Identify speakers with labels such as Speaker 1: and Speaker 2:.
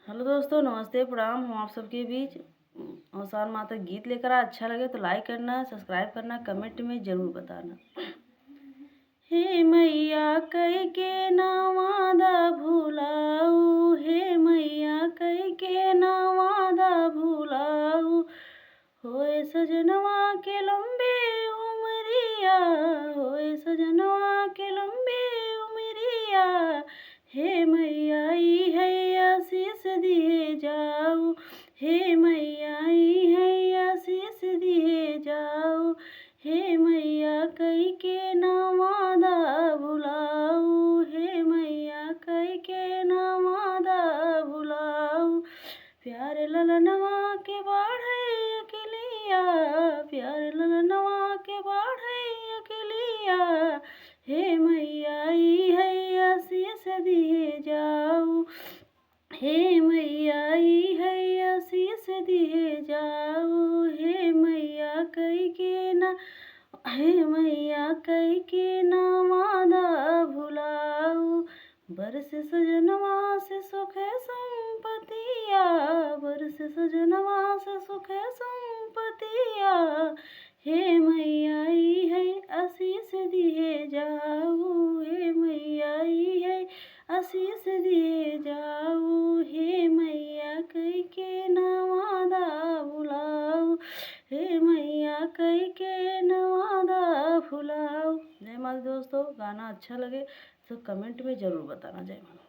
Speaker 1: Hello दोस्तों, नमस्ते, प्रणाम हूँ आप सबके बीच। आसान माता गीत लेकर अच्छा लगे तो लाइक करना, सब्सक्राइब करना, कमेंट में ज़रूर बताना। हे मैया कई के ना वादा भुलाऊ, हे मैया कई के ना वादा भुलाऊ, होए सजनवा के लंबे उमरिया, होए सजनवा के लंबे उमरिया, हे मैया ई है आशीष दिए जाऊ, हे मैया ई है आशीष दिए जाऊ, हे मैया कई के ना वादा भुलाऊ, हे मैया कई के ना वादा भुलाऊ, प्यारे ललनवा के बाढ़े अकेलिया, प्यारे ललनवा के बाढ़े अकेलिया, हे मैया ई है आशीष दिए जाऊ, हे मैया ई है आशीष दिए जाऊ, हे मैया कई के ना, हे मैया कई के ना वादा भुलाऊ, बरस सजनवा से सुख संपतिया, बरस सजनवा से सुख संपतिया, हे मैया ई है आशीष दिए जाऊ, हे मैया ई है आशीष दिए जाऊ, हे मैया कई के ना वादा भुलाऊ, हे मैया कई के ना वादा भुलाऊ। जय माता दोस्तों, गाना अच्छा लगे तो कमेंट में ज़रूर बताना। जय माता।